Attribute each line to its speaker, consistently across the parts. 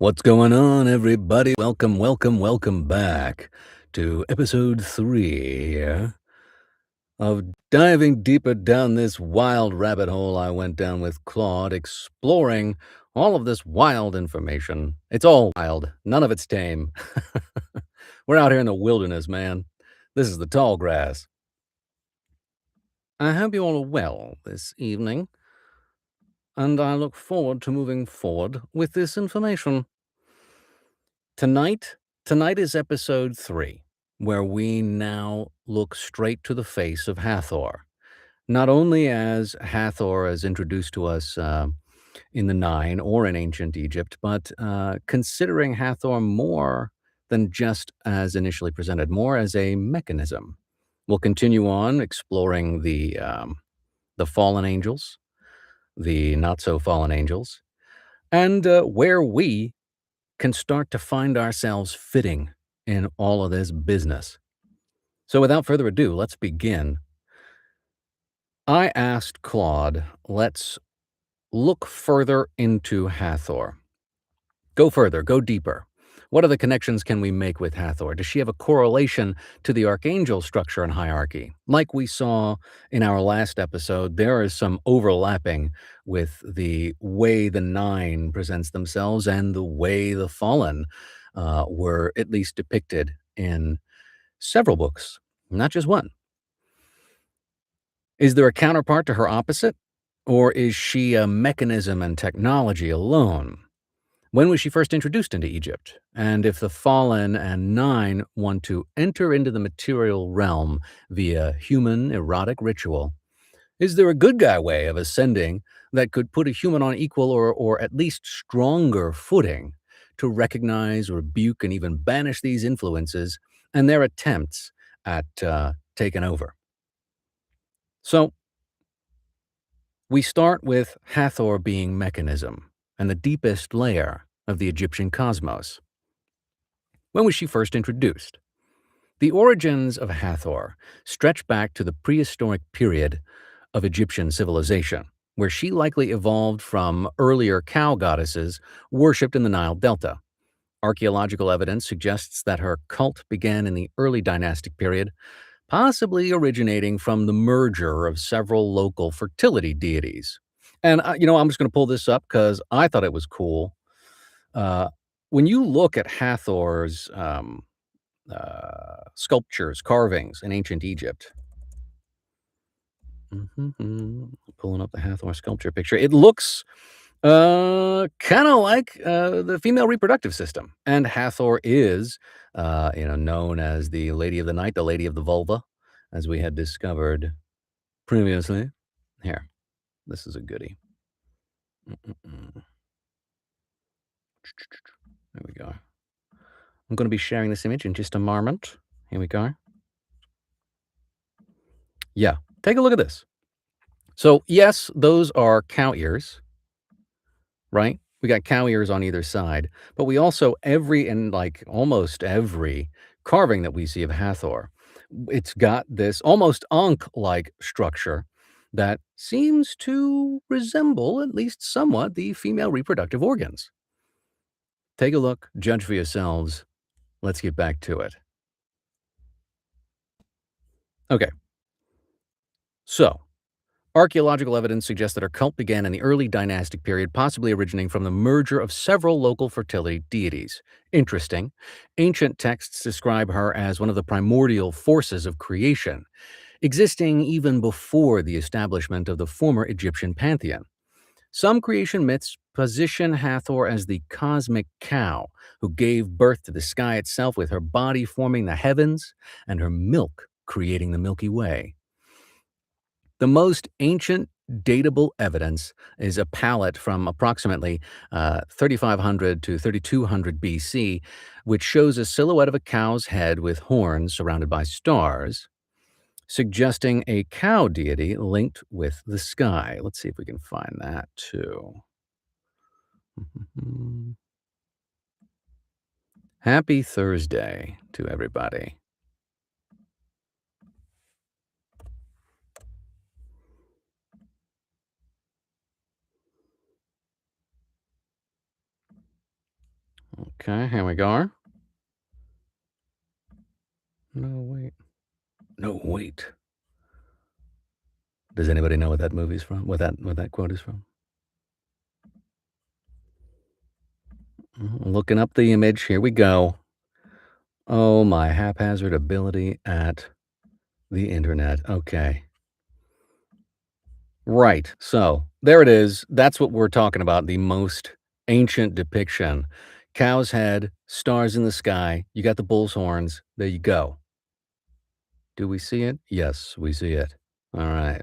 Speaker 1: What's going on, everybody? Welcome back to episode 3 here of diving deeper down this wild rabbit hole I went down with Claude, exploring all of this wild information. It's all wild, none of it's tame. We're out here in the wilderness, man. This is the tall grass. I hope you all are well this evening, and I look forward to moving forward with this information. Tonight is episode 3, where we now look straight to the face of Hathor. Not only as Hathor is introduced to us in the Nine or in ancient Egypt, but considering Hathor more than just as initially presented, more as a mechanism. We'll continue on exploring the fallen angels, the not so fallen angels, and where we can start to find ourselves fitting in all of this business. So without further ado, let's begin. I asked Claude, let's look further into Hathor. Go further, go deeper. What other connections can we make with Hathor? Does she have a correlation to the archangel structure and hierarchy? Like we saw in our last episode, there is some overlapping with the way the Nine presents themselves and the way the Fallen were at least depicted in several books, not just one. Is there a counterpart to her opposite? Or is she a mechanism and technology alone? When was she first introduced into Egypt? And if the Fallen and Nine want to enter into the material realm via human erotic ritual, is there a good guy way of ascending that could put a human on equal or at least stronger footing to recognize, rebuke, and even banish these influences and their attempts at taking over? So we start with Hathor being mechanism and the deepest layer of the Egyptian cosmos. When was she first introduced? The origins of Hathor stretch back to the prehistoric period of Egyptian civilization, where she likely evolved from earlier cow goddesses worshipped in the Nile Delta. Archaeological evidence suggests that her cult began in the early dynastic period, possibly originating from the merger of several local fertility deities. And, I'm just going to pull this up because I thought it was cool. Uh, when you look at Hathor's sculptures, carvings in ancient Egypt, pulling up the Hathor sculpture picture, it looks kind of like the female reproductive system. And Hathor is, known as the Lady of the Night, the Lady of the Vulva, as we had discovered previously. Here, this is a goodie. There we go. I'm going to be sharing this image in just a moment. Here we go. Yeah, take a look at this. So, yes, those are cow ears, right? We got cow ears on either side, but we also almost every carving that we see of Hathor, it's got this almost Ankh-like structure that seems to resemble, at least somewhat, the female reproductive organs. Take a look, judge for yourselves. Let's get back to it. Okay. So, archaeological evidence suggests that her cult began in the early dynastic period, possibly originating from the merger of several local fertility deities. Interesting. Ancient texts describe her as one of the primordial forces of creation, existing even before the establishment of the former Egyptian pantheon. Some creation myths position Hathor as the cosmic cow who gave birth to the sky itself, with her body forming the heavens and her milk creating the Milky Way. The most ancient datable evidence is a palette from approximately 3500 to 3200 BC, which shows a silhouette of a cow's head with horns surrounded by stars, suggesting a cow deity linked with the sky. Let's see if we can find that too. Happy Thursday to everybody. Okay, here we go. No, wait. No, wait. Does anybody know what that movie's from? What that quote is from? Looking up the image. Here we go. Oh, my haphazard ability at the internet. Okay. Right. So there it is. That's what we're talking about. The most ancient depiction. Cow's head, stars in the sky. You got the bull's horns. There you go. Do we see it? Yes, we see it. All right.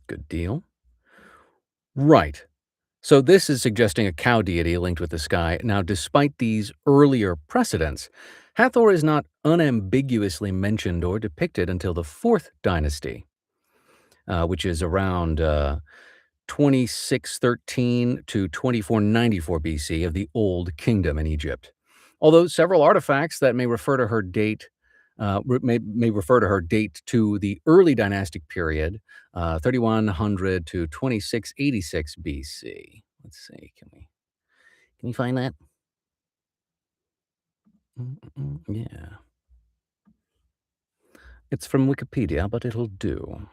Speaker 1: Good deal. Right. So this is suggesting a cow deity linked with the sky. Now, despite these earlier precedents, Hathor is not unambiguously mentioned or depicted until the fourth dynasty, which is around 2613 to 2494 BC of the Old Kingdom in Egypt. Although several artifacts that may refer to her date may refer to her date to the early dynastic period, 3100 to 2686 BC. Let's see, can you find that? Yeah, it's from Wikipedia, but it'll do.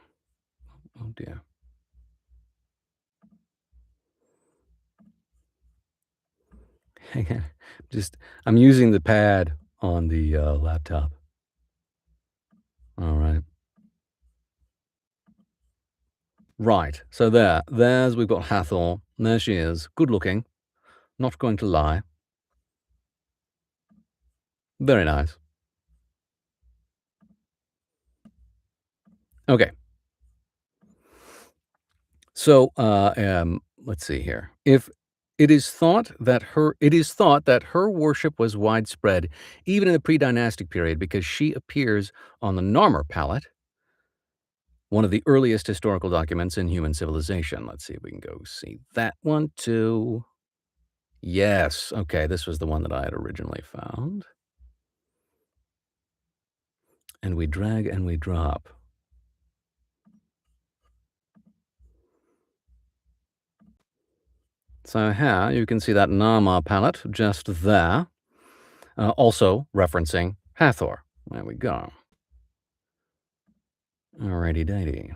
Speaker 1: Oh dear. Hang on, just I'm using the pad on the laptop. All right. Right. So there's we've got Hathor. There she is. Good looking. Not going to lie. Very nice. Okay. So let's see here. If it is thought that her worship was widespread even in the pre-dynastic period because she appears on the Narmer palette, one of the earliest historical documents in human civilization. Let's see if we can go see that one too. Yes. Okay, this was the one that I had originally found. And we drag and we drop. So here you can see that Nama palette just there, also referencing Hathor. There we go. Alrighty dighty.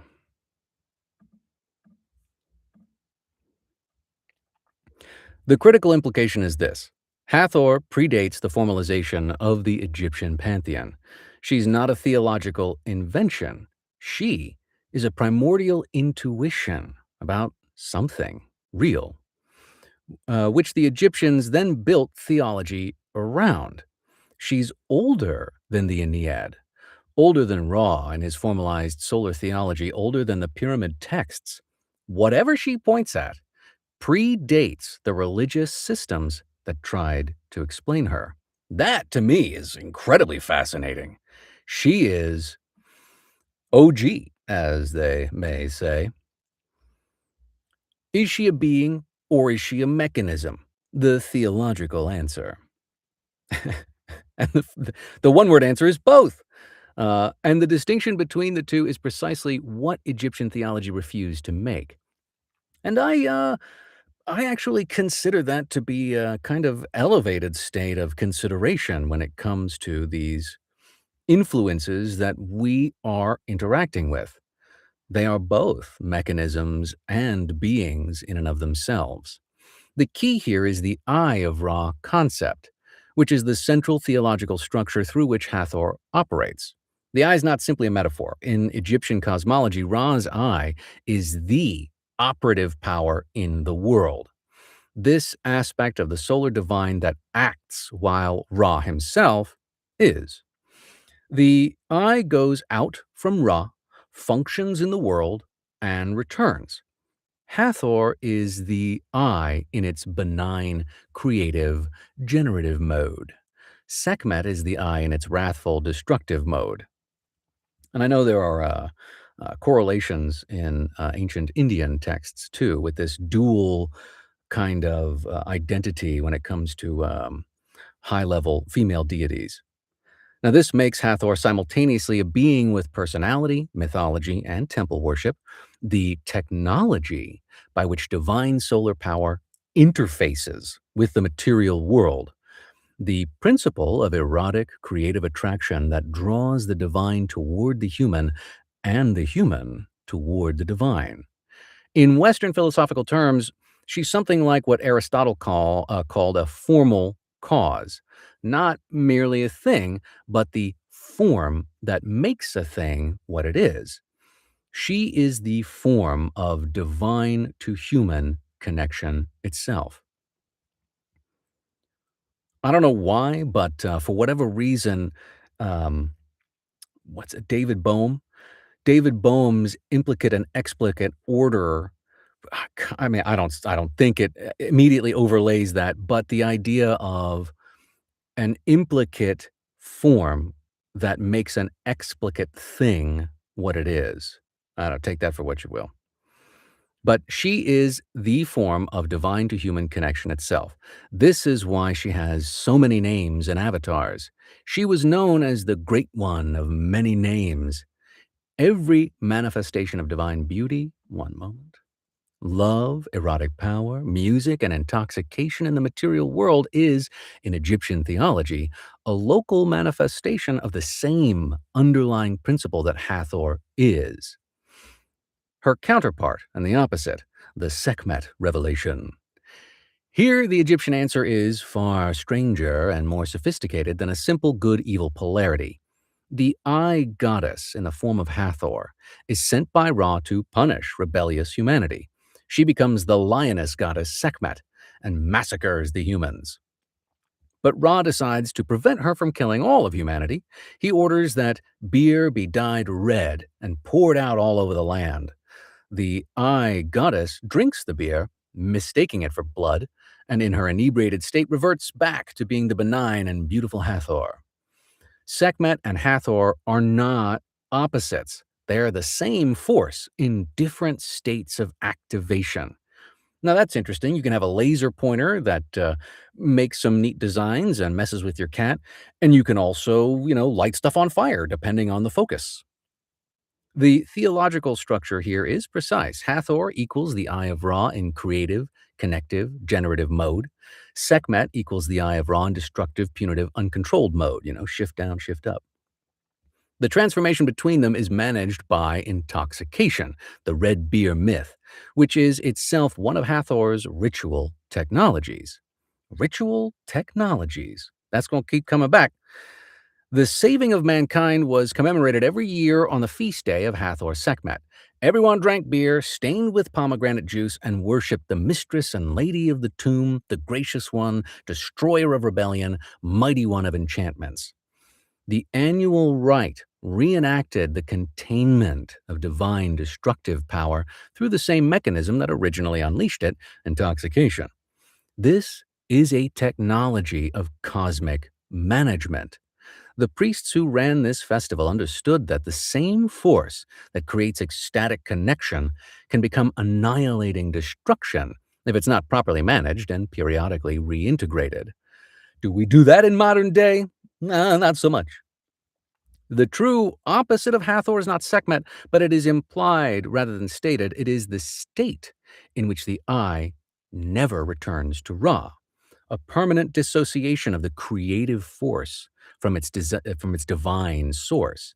Speaker 1: The critical implication is this: Hathor predates the formalization of the Egyptian pantheon. She's not a theological invention. She is a primordial intuition about something real, which the Egyptians then built theology around. She's older than the Ennead, older than Ra and his formalized solar theology, older than the pyramid texts. Whatever she points at predates the religious systems that tried to explain her. That, to me, is incredibly fascinating. She is OG, as they may say. Is she a being or is she a mechanism? The theological answer. And the one word answer is both. And the distinction between the two is precisely what Egyptian theology refused to make. And I actually consider that to be a kind of elevated state of consideration when it comes to these influences that we are interacting with. They are both mechanisms and beings in and of themselves. The key here is the Eye of Ra concept, which is the central theological structure through which Hathor operates. The eye is not simply a metaphor. In Egyptian cosmology, Ra's eye is the operative power in the world. This aspect of the solar divine that acts while Ra himself is. The eye goes out from Ra, functions in the world, and returns. Hathor is the eye in its benign, creative, generative mode. Sekhmet is the eye in its wrathful, destructive mode. And I know there are correlations in ancient Indian texts too, with this dual kind of identity when it comes to high level female deities. Now, this makes Hathor simultaneously a being with personality, mythology, and temple worship, the technology by which divine solar power interfaces with the material world, the principle of erotic creative attraction that draws the divine toward the human and the human toward the divine. In Western philosophical terms, she's something like what Aristotle called a formal cause, not merely a thing, but the form that makes a thing what it is. She is the form of divine to human connection itself. I don't know why, but for whatever reason, um, what's it, David Bohm? David Bohm's implicate and explicate order. I mean, I don't think it immediately overlays that, but the idea of an implicate form that makes an explicate thing what it is. I don't take that for what you will. But she is the form of divine to human connection itself. This is why she has so many names and avatars. She was known as the Great One of many names. Every manifestation of divine beauty, one moment, love, erotic power, music, and intoxication in the material world is, in Egyptian theology, a local manifestation of the same underlying principle that Hathor is. Her counterpart and the opposite, the Sekhmet revelation. Here, the Egyptian answer is far stranger and more sophisticated than a simple good evil polarity. The eye goddess, in the form of Hathor, is sent by Ra to punish rebellious humanity. She becomes the lioness goddess Sekhmet and massacres the humans. But Ra decides to prevent her from killing all of humanity. He orders that beer be dyed red and poured out all over the land. The eye goddess drinks the beer, mistaking it for blood, and in her inebriated state reverts back to being the benign and beautiful Hathor. Sekhmet and Hathor are not opposites. They are the same force in different states of activation. Now, that's interesting. You can have a laser pointer that makes some neat designs and messes with your cat, and you can also, light stuff on fire depending on the focus. The theological structure here is precise. Hathor equals the Eye of Ra in creative, connective, generative mode. Sekhmet equals the Eye of Ra in destructive, punitive, uncontrolled mode, shift down, shift up. The transformation between them is managed by intoxication, the red beer myth, which is itself one of Hathor's ritual technologies. Ritual technologies. That's going to keep coming back. The saving of mankind was commemorated every year on the feast day of Hathor Sekhmet. Everyone drank beer stained with pomegranate juice and worshipped the mistress and lady of the tomb, the gracious one, destroyer of rebellion, mighty one of enchantments. The annual rite reenacted the containment of divine destructive power through the same mechanism that originally unleashed it, intoxication. This is a technology of cosmic management. The priests who ran this festival understood that the same force that creates ecstatic connection can become annihilating destruction if it's not properly managed and periodically reintegrated. Do we do that in modern day? Nah, not so much. The true opposite of Hathor is not Sekhmet, but it is implied rather than stated. It is the state in which the eye never returns to Ra, a permanent dissociation of the creative force from its divine source,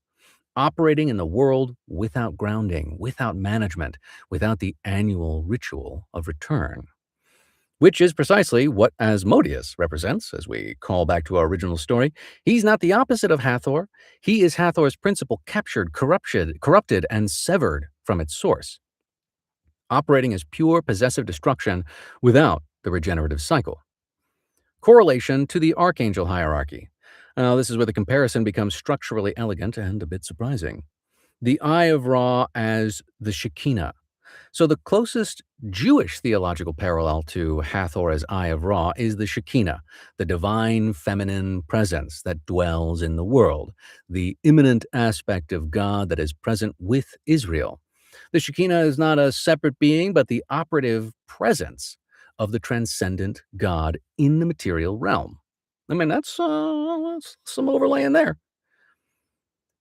Speaker 1: operating in the world without grounding, without management, without the annual ritual of return. Which is precisely what Asmodeus represents, as we call back to our original story. He's not the opposite of Hathor. He is Hathor's principle captured, corrupted, and severed from its source, operating as pure possessive destruction without the regenerative cycle. Correlation to the archangel hierarchy. Now, this is where the comparison becomes structurally elegant and a bit surprising. The Eye of Ra as the Shekinah. So the closest Jewish theological parallel to Hathor as Eye of Ra is the Shekinah, the divine feminine presence that dwells in the world, the immanent aspect of God that is present with Israel. The Shekinah is not a separate being, but the operative presence of the transcendent God in the material realm. I mean, that's some overlay in there.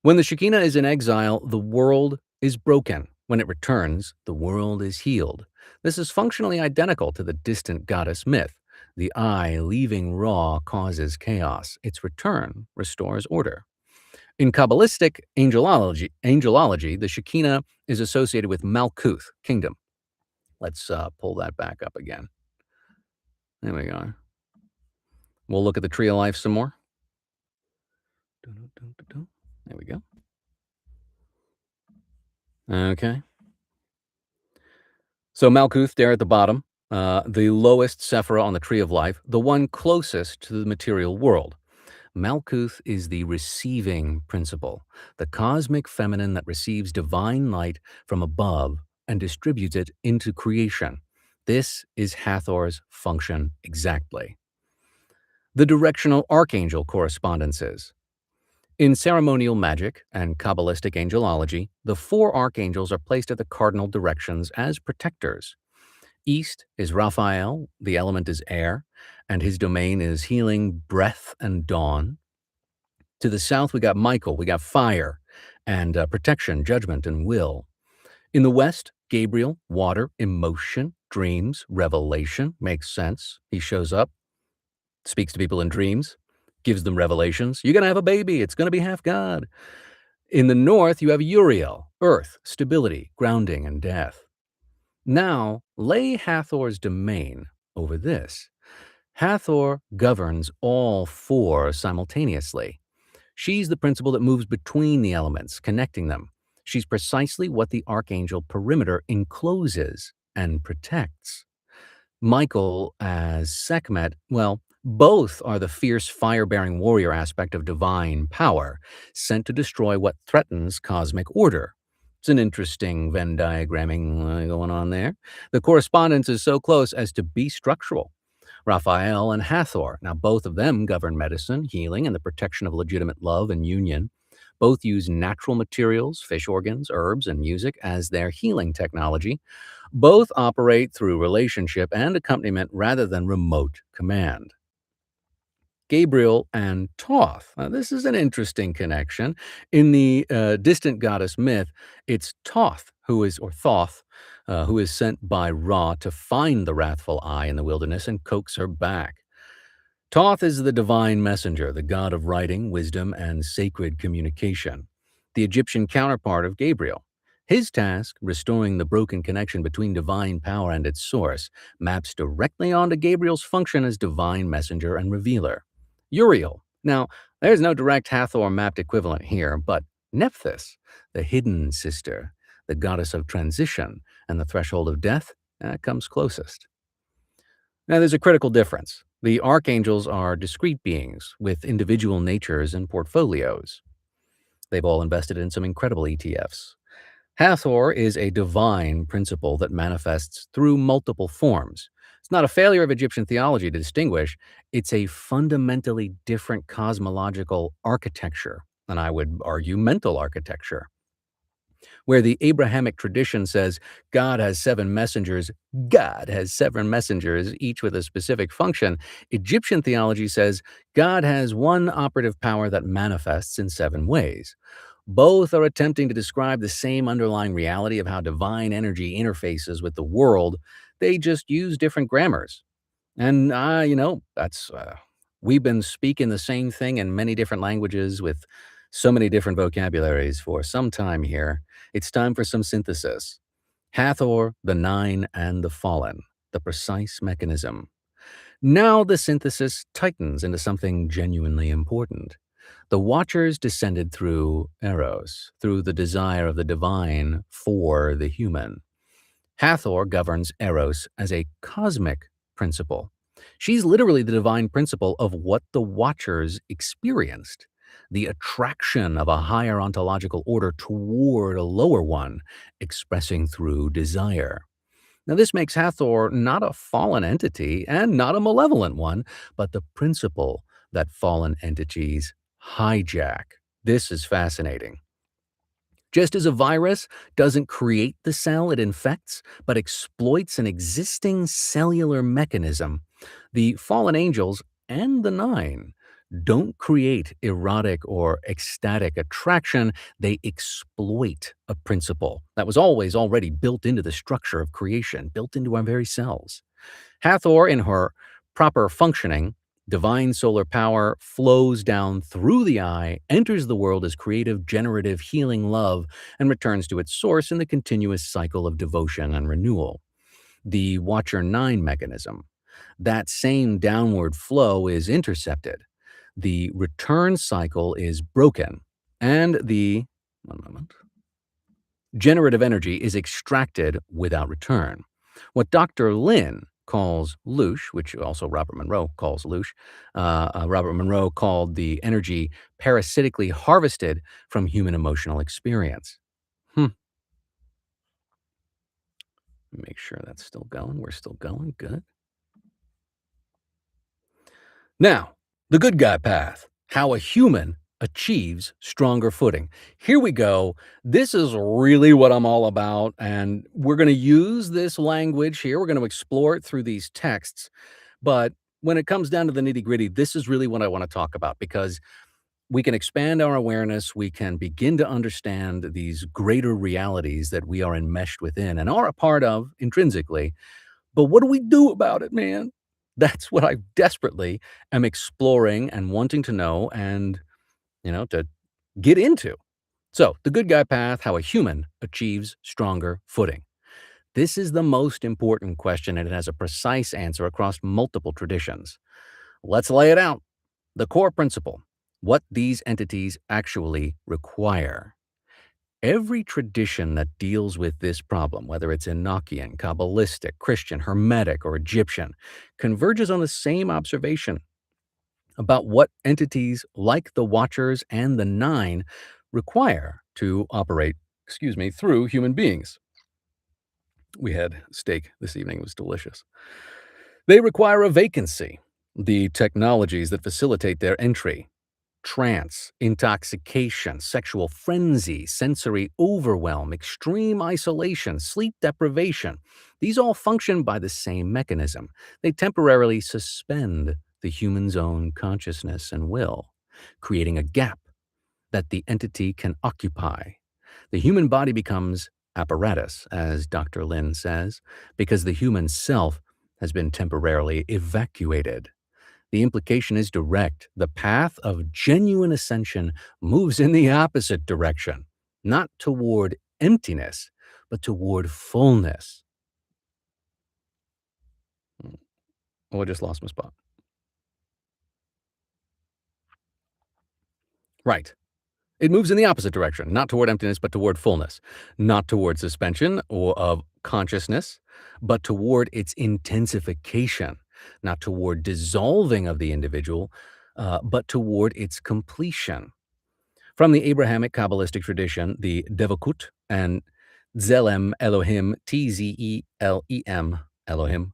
Speaker 1: When the Shekinah is in exile, the world is broken. When it returns, the world is healed. This is functionally identical to the distant goddess myth. The eye leaving Ra causes chaos. Its return restores order. In Kabbalistic angelology, the Shekinah is associated with Malkuth, kingdom. Let's pull that back up again. There we go. We'll look at the tree of life some more. There we go. Okay. So Malkuth there at the bottom, the lowest Sephirah on the tree of life, the one closest to the material world. Malkuth is the receiving principle, the cosmic feminine that receives divine light from above and distributes it into creation. This is Hathor's function exactly. The directional archangel correspondences. In ceremonial magic and Kabbalistic angelology, the four archangels are placed at the cardinal directions as protectors. East is Raphael, the element is air, and his domain is healing, breath, and dawn. To the south, we got Michael, we got fire, and protection, judgment, and will. In the west, Gabriel, water, emotion, dreams, revelation, makes sense. He shows up, speaks to people in dreams, gives them revelations. You're going to have a baby. It's going to be half God. In the north, you have Uriel, earth, stability, grounding, and death. Now, lay Hathor's domain over this. Hathor governs all four simultaneously. She's the principle that moves between the elements, connecting them. She's precisely what the archangel perimeter encloses and protects. Michael as Sekhmet, well, both are the fierce fire-bearing warrior aspect of divine power, sent to destroy what threatens cosmic order. It's an interesting Venn diagramming going on there. The correspondence is so close as to be structural. Raphael and Hathor, now both of them govern medicine, healing, and the protection of legitimate love and union. Both use natural materials, fish organs, herbs, and music as their healing technology. Both operate through relationship and accompaniment rather than remote command. Gabriel and Thoth. Now, this is an interesting connection. In the distant goddess myth, it's Thoth or Thoth, who is sent by Ra to find the wrathful eye in the wilderness and coax her back. Thoth is the divine messenger, the god of writing, wisdom, and sacred communication, the Egyptian counterpart of Gabriel. His task, restoring the broken connection between divine power and its source, maps directly onto Gabriel's function as divine messenger and revealer. Uriel. Now, there's no direct Hathor mapped equivalent here, but Nephthys, the hidden sister, the goddess of transition and the threshold of death, comes closest. Now, there's a critical difference. The archangels are discrete beings with individual natures and portfolios. They've all invested in some incredible ETFs. Hathor is a divine principle that manifests through multiple forms. It's not a failure of Egyptian theology to distinguish. It's a fundamentally different cosmological architecture, and I would argue mental architecture. Where the Abrahamic tradition says God has seven messengers, each with a specific function, Egyptian theology says God has one operative power that manifests in seven ways. Both are attempting to describe the same underlying reality of how divine energy interfaces with the world. They just use different grammars. And, we've been speaking the same thing in many different languages with so many different vocabularies for some time here. It's time for some synthesis. Hathor, the nine, and the fallen, the precise mechanism. Now the synthesis tightens into something genuinely important. The Watchers descended through Eros, through the desire of the divine for the human. Hathor governs Eros as a cosmic principle. She's literally the divine principle of what the Watchers experienced, the attraction of a higher ontological order toward a lower one, expressing through desire. Now, this makes Hathor not a fallen entity and not a malevolent one, but the principle that fallen entities hijack. This is fascinating. Just as a virus doesn't create the cell it infects, but exploits an existing cellular mechanism, the fallen angels and the nine don't create erotic or ecstatic attraction, they exploit a principle that was always already built into the structure of creation, built into our very selves. Hathor, in her proper functioning, divine solar power flows down through the eye, enters the world as creative, generative, healing love, and returns to its source in the continuous cycle of devotion and renewal. The Watcher 9 mechanism. That same downward flow is intercepted. The return cycle is broken, and the one moment, generative energy is extracted without return. What Dr. Lin calls loosh, which also Robert Monroe calls loosh, Robert Monroe called the energy parasitically harvested from human emotional experience. Hmm. Make sure that's still going. We're still going. Good. Now, the good guy path, how a human achieves stronger footing. Here we go. This is really what I'm all about, and we're going to use this language here. We're going to explore it through these texts. But when it comes down to the nitty gritty, this is really what I want to talk about because we can expand our awareness. We can begin to understand these greater realities that we are enmeshed within and are a part of intrinsically. But what do we do about it, man? That's what I desperately am exploring and wanting to know and, to get into. So, the good guy path, how a human achieves stronger footing. This is the most important question, and it has a precise answer across multiple traditions. Let's lay it out. The core principle, what these entities actually require. Every tradition that deals with this problem, whether it's Enochian, Kabbalistic, Christian, Hermetic, or Egyptian, converges on the same observation about what entities like the Watchers and the Nine require to operate, through human beings. We had steak this evening, it was delicious. They require a vacancy, the technologies that facilitate their entry, trance, intoxication, sexual frenzy, sensory overwhelm, extreme isolation, sleep deprivation. These all function by the same mechanism. They temporarily suspend the human's own consciousness and will, creating a gap that the entity can occupy. The human body becomes apparatus, as Dr. Lin says, because the human self has been temporarily evacuated. The implication is direct. The path of genuine ascension moves in the opposite direction, not toward emptiness, but toward fullness. Oh, I just lost my spot. Right. It moves in the opposite direction, not toward emptiness, but toward fullness, not toward suspension or of consciousness, but toward its intensification, not toward dissolving of the individual, but toward its completion. From the Abrahamic Kabbalistic tradition, the Devakut and Zelem Elohim, Tzelem Elohim,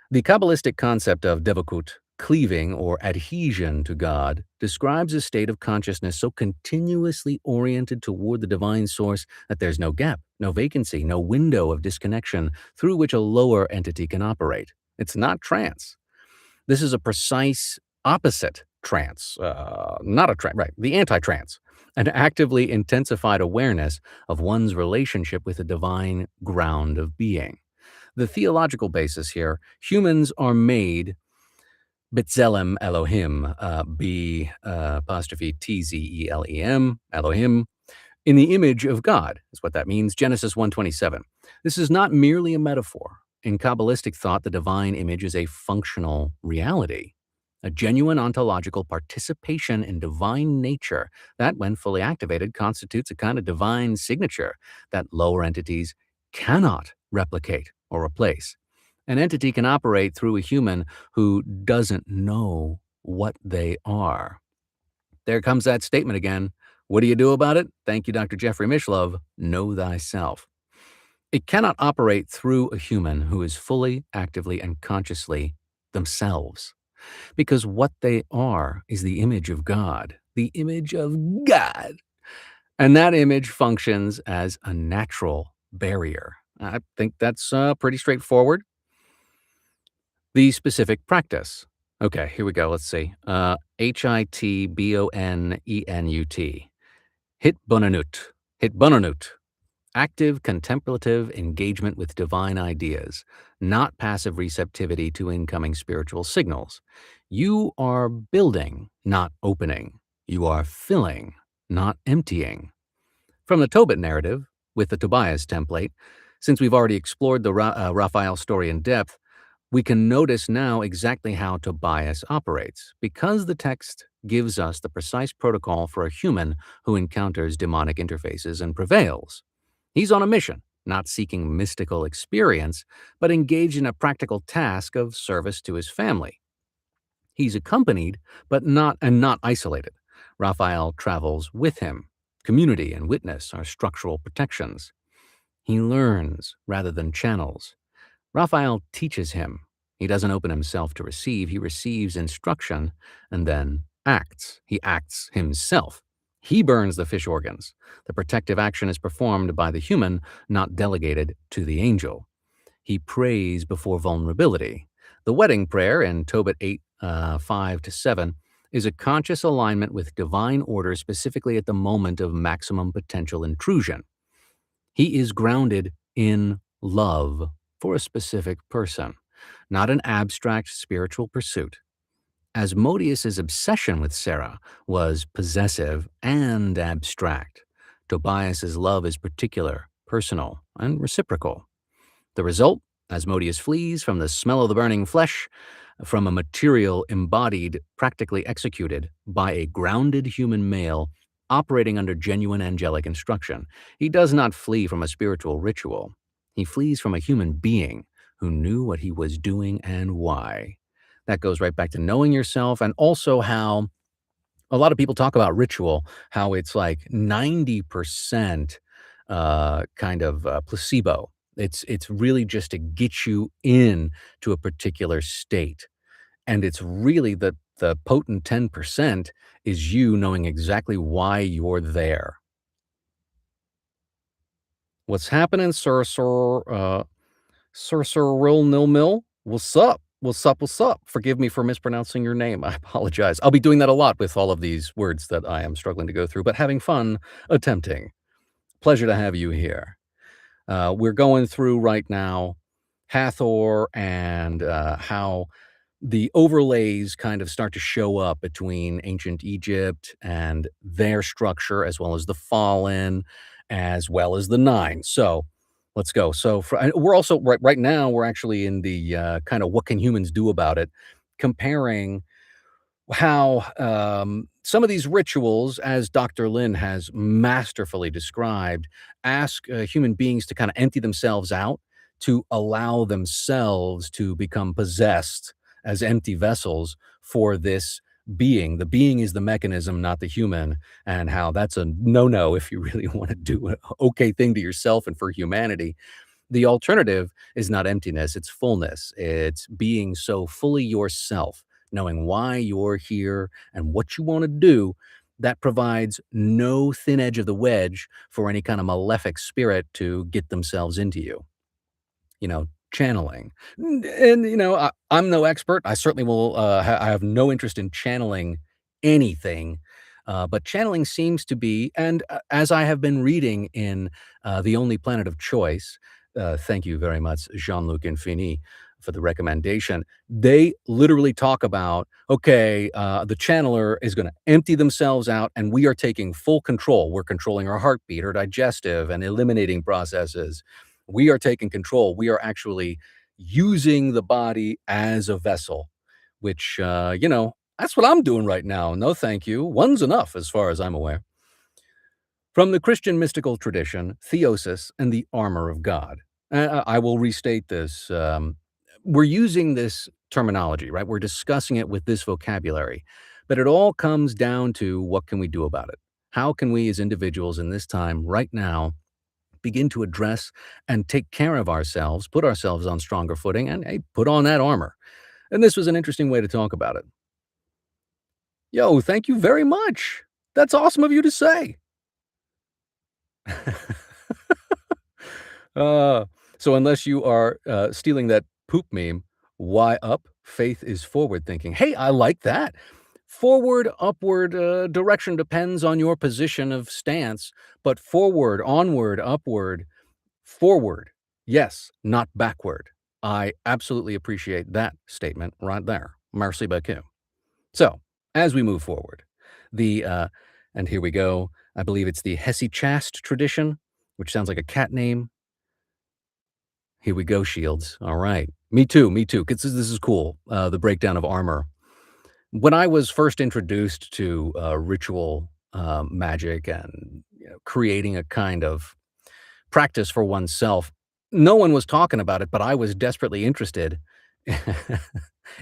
Speaker 1: the Kabbalistic concept of Devakut, cleaving or adhesion to God, describes a state of consciousness so continuously oriented toward the divine source that there's no gap, no vacancy, no window of disconnection through which a lower entity can operate. It's not trance. This is a precise opposite trance, not a trance, right, the anti-trance, an actively intensified awareness of one's relationship with the divine ground of being. The theological basis here, humans are made B'Tselem Elohim, B apostrophe Tzelem, Elohim, in the image of God, is what that means, Genesis 1:27. This is not merely a metaphor. In Kabbalistic thought, the divine image is a functional reality, a genuine ontological participation in divine nature that, when fully activated, constitutes a kind of divine signature that lower entities cannot replicate or replace. An entity can operate through a human who doesn't know what they are. There comes that statement again. What do you do about it? Thank you, Dr. Jeffrey Mishlove. Know thyself. It cannot operate through a human who is fully, actively, and consciously themselves, because what they are is the image of God, the image of God. And that image functions as a natural barrier. I think that's pretty straightforward. The specific practice. Okay, here we go. Let's see. Hitbonenut. Hitbonenut. Hitbonenut. Active contemplative engagement with divine ideas, not passive receptivity to incoming spiritual signals. You are building, not opening. You are filling, not emptying. From the Tobit narrative, with the Tobias template, since we've already explored the Raphael story in depth, we can notice now exactly how Tobias operates, because the text gives us the precise protocol for a human who encounters demonic interfaces and prevails. He's on a mission, not seeking mystical experience, but engaged in a practical task of service to his family. He's accompanied, but not isolated. Raphael travels with him. Community and witness are structural protections. He learns rather than channels. Raphael teaches him. He doesn't open himself to receive, he receives instruction and then acts. He acts himself. He burns the fish organs. The protective action is performed by the human, not delegated to the angel. He prays before vulnerability. The wedding prayer in Tobit 8, 5 to 7 is a conscious alignment with divine order, specifically at the moment of maximum potential intrusion. He is grounded in love for a specific person, not an abstract spiritual pursuit. Asmodeus's obsession with Sarah was possessive and abstract. Tobias's love is particular, personal, and reciprocal. The result? Asmodeus flees from the smell of the burning flesh, from a material embodied, practically executed, by a grounded human male operating under genuine angelic instruction. He does not flee from a spiritual ritual. He flees from a human being who knew what he was doing and why. That goes right back to knowing yourself, and also how a lot of people talk about ritual, how it's like 90% placebo. It's really just to get you in to a particular state. And it's really the potent 10% is you knowing exactly why you're there. What's happening, Sir Real Nil Mill? What's up? What's up? What's up? Forgive me for mispronouncing your name. I apologize. I'll be doing that a lot with all of these words that I am struggling to go through, but having fun attempting. Pleasure to have you here. We're going through right now Hathor and how the overlays kind of start to show up between ancient Egypt and their structure, as well as the fallen, as well as the nine. So let's go. And we're also right now, we're actually in the kind of what can humans do about it, comparing how some of these rituals, as Dr. Lin has masterfully described, ask human beings to kind of empty themselves out, to allow themselves to become possessed as empty vessels for this being. The being is the mechanism, not the human, and how that's a no no if you really want to do an okay thing to yourself and for humanity. The alternative is not emptiness, it's fullness. It's being so fully yourself, knowing why you're here and what you want to do. That provides no thin edge of the wedge for any kind of malefic spirit to get themselves into you. Channeling. And, I'm no expert. I certainly will, I have no interest in channeling anything. But channeling seems to be, and as I have been reading in The Only Planet of Choice, thank you very much, Jean-Luc Infini, for the recommendation. They literally talk about, okay, the channeler is going to empty themselves out, and we are taking full control. We're controlling our heartbeat, our digestive, and eliminating processes. We are taking control. We are actually using the body as a vessel, which, that's what I'm doing right now. No, thank you. One's enough, as far as I'm aware. From the Christian mystical tradition, theosis and the armor of God. I will restate this. We're using this terminology, right? We're discussing it with this vocabulary, but it all comes down to what can we do about it? How can we as individuals in this time right now begin to address and take care of ourselves, put ourselves on stronger footing, and hey, put on that armor? And this was an interesting way to talk about it. Yo, thank you very much. That's awesome of you to say. Uh, so unless you are stealing that poop meme, Why up? Faith is forward thinking. Hey, I like that. Forward, upward direction depends on your position of stance, but forward, onward, upward, forward. Yes, not backward. I absolutely appreciate that statement right there. Merci beaucoup. So, as we move forward, the, and here we go, I believe it's the Hesychast tradition, which sounds like a cat name. Here we go, Shields. All right. Me too, 'cause this is cool, the breakdown of armor. When I was first introduced to, ritual, magic and, creating a kind of practice for oneself, no one was talking about it, but I was desperately interested.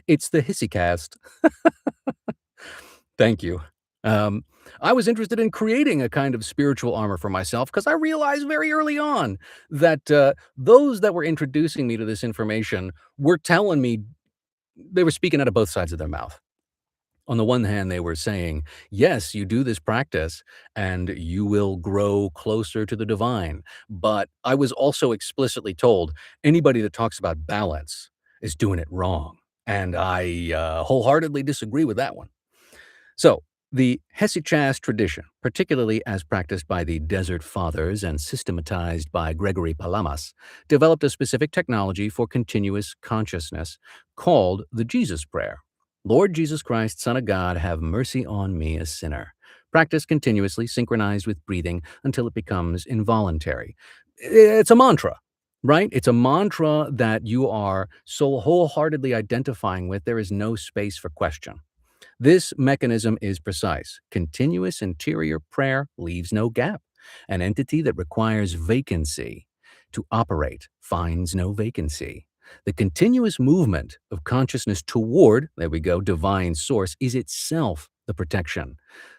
Speaker 1: It's the Hissy. Thank you. Um, I was interested in creating a kind of spiritual armor for myself because I realized very early on that those that were introducing me to this information were telling me they were speaking out of both sides of their mouth. On the one hand, they were saying, yes, you do this practice and you will grow closer to the divine. But I was also explicitly told anybody that talks about balance is doing it wrong. And I wholeheartedly disagree with that one. So, the Hesychast tradition, particularly as practiced by the Desert Fathers and systematized by Gregory Palamas, developed a specific technology for continuous consciousness called the Jesus Prayer. Lord Jesus Christ, Son of God, have mercy on me, a sinner. Practice continuously, synchronized with breathing until it becomes involuntary. It's a mantra, right? It's a mantra that you are so wholeheartedly identifying with, there is no space for question. This mechanism is precise. Continuous interior prayer leaves no gap. An entity that requires vacancy to operate finds no vacancy. The continuous movement of consciousness toward, there we go, divine source is itself the protection.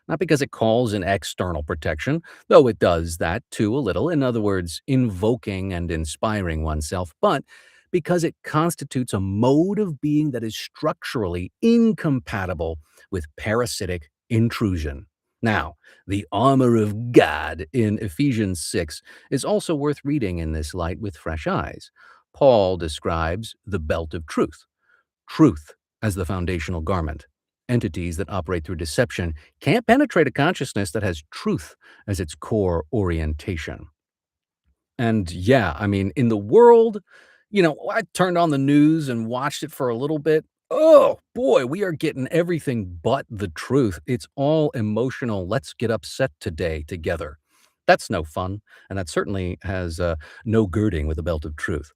Speaker 1: Not because it calls an external protection, though it does that too a little, in other words, invoking and inspiring oneself, but because it constitutes a mode of being that is structurally incompatible with parasitic intrusion. Now, the armor of God in Ephesians 6 is also worth reading in this light with fresh eyes. Paul describes the belt of truth as the foundational garment. Entities that operate through deception can't penetrate a consciousness that has truth as its core orientation. And yeah, I mean, in the world, I turned on the news and watched it for a little bit. Oh boy, we are getting everything but the truth. It's all emotional. Let's get upset today together. That's no fun. And that certainly has no girding with a belt of truth.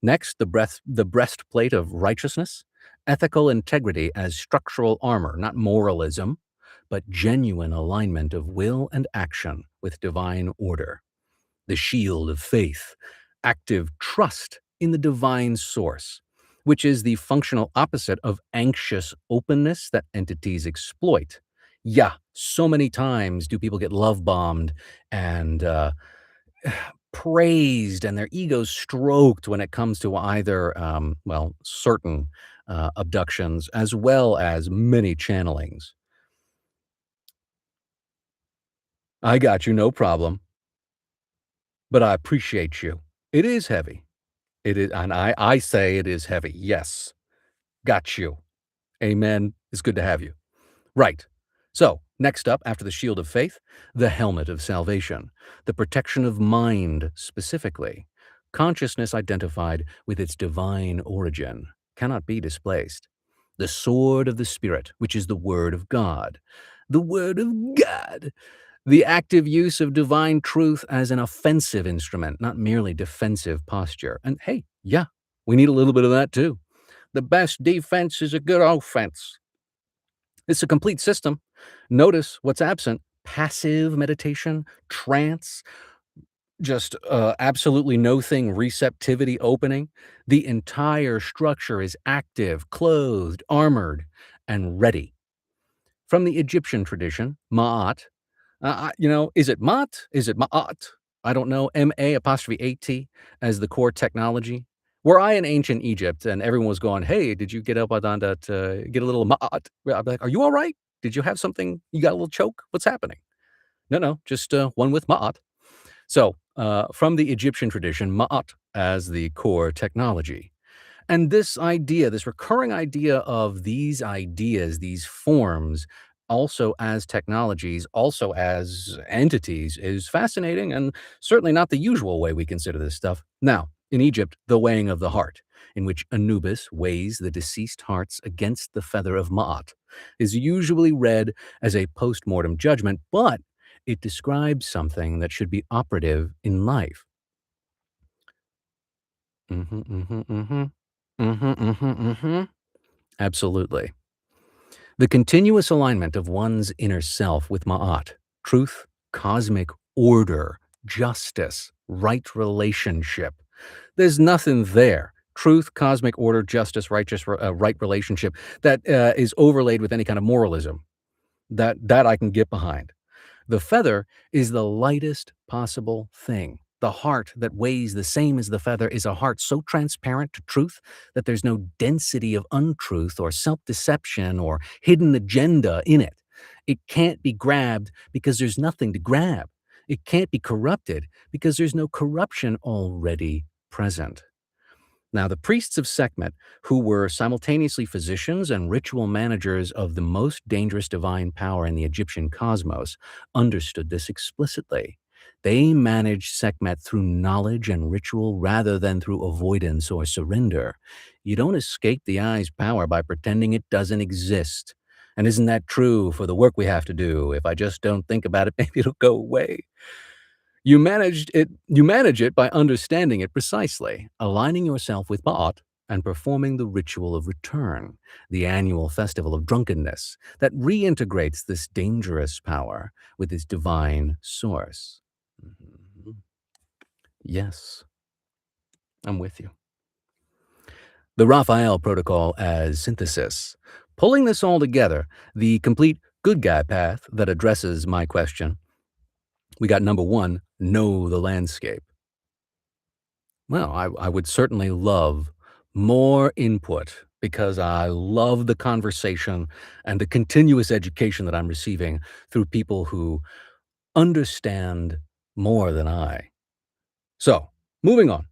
Speaker 1: Next, the breastplate of righteousness, ethical integrity as structural armor, not moralism, but genuine alignment of will and action with divine order. The shield of faith, active trust in the divine source, which is the functional opposite of anxious openness that entities exploit. Yeah, so many times do people get love bombed and praised and their egos stroked when it comes to either, certain abductions as well as many channelings. I got you, no problem, but I appreciate you. It is heavy. It is, and I say it is heavy. Yes. Got you. Amen. It's good to have you. Right. So, next up, after the shield of faith, the helmet of salvation, the protection of mind specifically. Consciousness identified with its divine origin cannot be displaced. The sword of the Spirit, which is the Word of God. The Word of God. The active use of divine truth as an offensive instrument, not merely defensive posture. And hey, yeah, we need a little bit of that too. The best defense is a good offense. It's a complete system. Notice what's absent: passive meditation, trance, just absolutely no thing, receptivity opening. The entire structure is active, clothed, armored, and ready. From the Egyptian tradition, Ma'at, is it Mat? Is it Ma'at? I don't know. M-A apostrophe A-T as the core technology. Were I in ancient Egypt and everyone was going, hey, did you get up on that, get a little Ma'at? I'd be like, are you all right? Did you have something? You got a little choke? What's happening? No, no, just one with Ma'at. So, from the Egyptian tradition, Ma'at as the core technology. And this recurring idea of these ideas, these forms, also as technologies, also as entities, is fascinating and certainly not the usual way we consider this stuff. Now, in Egypt, the weighing of the heart, in which Anubis weighs the deceased hearts against the feather of Ma'at, is usually read as a post mortem judgment, but it describes something that should be operative in life. Mhm, mhm, mhm. Mhm, mhm, mhm. Absolutely. The continuous alignment of one's inner self with Ma'at, truth, cosmic order, justice, right relationship. There's nothing there. Truth, cosmic order, justice, right relationship that is overlaid with any kind of moralism. That I can get behind. The feather is the lightest possible thing. The heart that weighs the same as the feather is a heart so transparent to truth that there's no density of untruth or self deception or hidden agenda in it. It can't be grabbed because there's nothing to grab. It can't be corrupted because there's no corruption already present. Now, the priests of Sekhmet, who were simultaneously physicians and ritual managers of the most dangerous divine power in the Egyptian cosmos, understood this explicitly. They managed Sekhmet through knowledge and ritual rather than through avoidance or surrender. You don't escape the eye's power by pretending it doesn't exist. And isn't that true for the work we have to do? If I just don't think about it, maybe it'll go away. You manage it by understanding it precisely, aligning yourself with Ba'at, and performing the ritual of return, the annual festival of drunkenness that reintegrates this dangerous power with its divine source. Mhm. Yes, I'm with you. The Raphael protocol as synthesis. Pulling this all together, the complete good guy path that addresses my question, we got number one, know the landscape. Well, I would certainly love more input because I love the conversation and the continuous education that I'm receiving through people who understand more than I. So, moving on.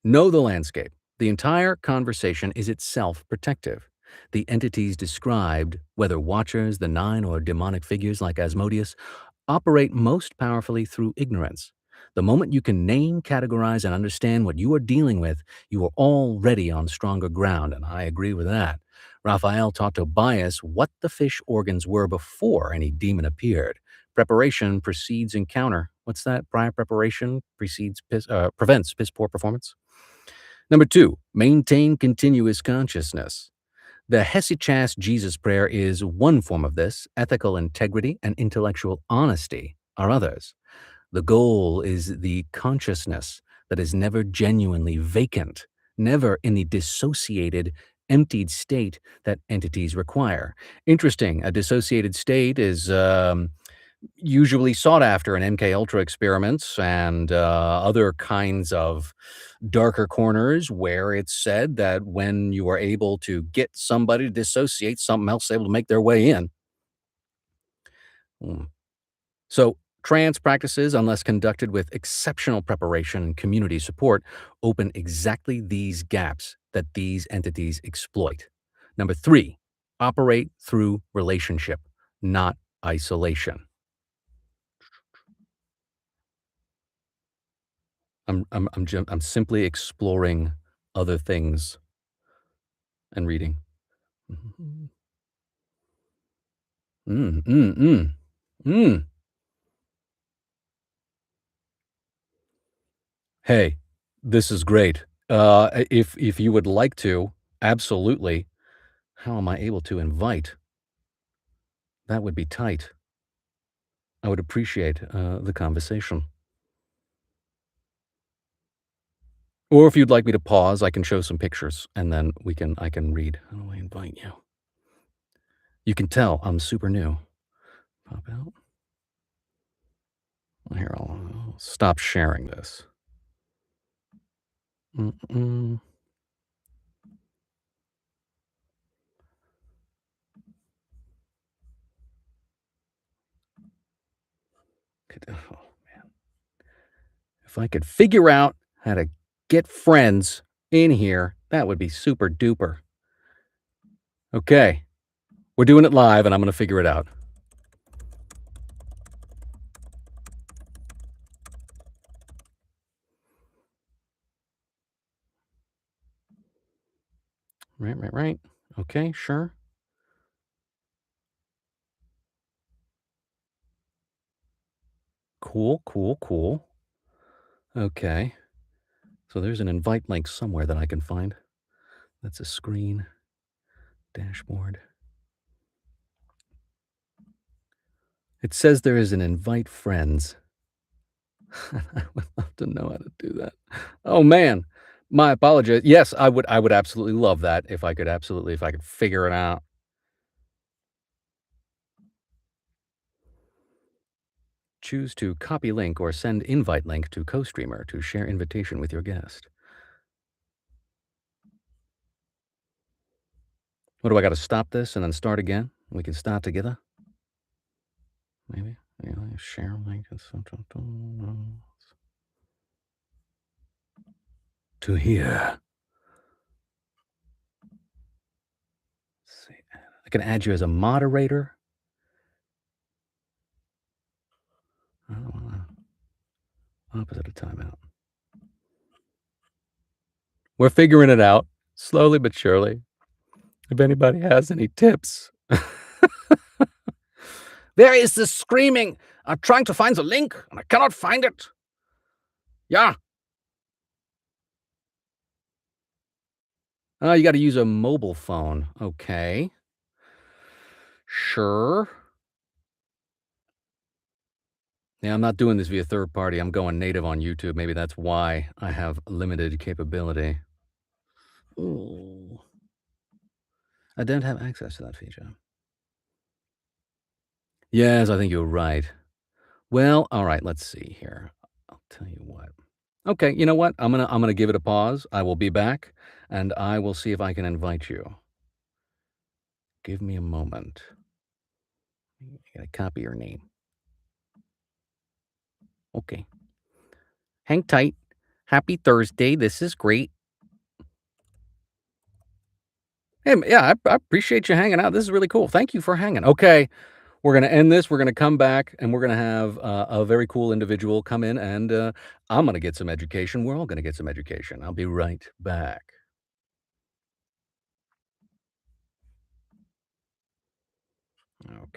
Speaker 1: Know the landscape. The entire conversation is itself protective. The entities described, whether watchers, the nine, or demonic figures like Asmodeus, operate most powerfully through ignorance. The moment you can name, categorize, and understand what you are dealing with, you are already on stronger ground, and I agree with that. Raphael taught Tobias what the fish organs were before any demon appeared. Preparation precedes encounter. What's that? Prior preparation prevents piss poor performance. Number two, maintain continuous consciousness. The Hesychast Jesus prayer is one form of this. Ethical integrity and intellectual honesty are others. The goal is the consciousness that is never genuinely vacant, never in the dissociated, emptied state that entities require. Interesting, a dissociated state is usually sought after in MK Ultra experiments and other kinds of darker corners where it's said that when you are able to get somebody to dissociate, something else is able to make their way in. Hmm. So, trance practices, unless conducted with exceptional preparation and community support, open exactly these gaps that these entities exploit. Number three, operate through relationship, not isolation. I'm simply exploring other things and reading. Mhm. Mm, mm, mm, mm. Hey, this is great. If you would like to, absolutely. How am I able to invite? That would be tight. I would appreciate the conversation. Or if you'd like me to pause, I can show some pictures and then I can read. How do I invite you? You can tell I'm super new. Pop out. Here, I'll stop sharing this. Mm-mm. Oh, if I could figure out how to get friends in here That would be super duper. Okay. We're doing it live, and I'm gonna figure it out. Right, right, right. Okay, sure. Cool, cool, cool. Okay. So there's an invite link somewhere that I can find. That's a screen, dashboard. It says there is an invite friends. I would love to know how to do that. Oh, man. My apologies. Yes, I would absolutely love that if I could figure it out. Choose to copy link or send invite link to co-streamer to share invitation with your guest. What do I gotta stop this and then start again? We can start together? Maybe? Yeah, share link and to here. Let's see. I can add you as a moderator. I don't wanna opposite of timeout. We're figuring it out, slowly but surely. If anybody has any tips. Where is this screaming? I'm trying to find the link, and I cannot find it. Yeah. Oh, you gotta use a mobile phone. Okay. Sure. Yeah, I'm not doing this via third party. I'm going native on YouTube. Maybe that's why I have limited capability. Ooh. I don't have access to that feature. Yes, I think you're right. Well, all right, let's see here. I'll tell you what. Okay, you know what? I'm gonna give it a pause. I will be back, and I will see if I can invite you. Give me a moment. I gotta copy your name. Okay. Hang tight. Happy Thursday. This is great. Hey, yeah, I appreciate you hanging out. This is really cool. Thank you for hanging. Okay, we're gonna end this. We're gonna come back, and we're gonna have a very cool individual come in, and I'm gonna get some education. We're all gonna get some education. I'll be right back. Okay.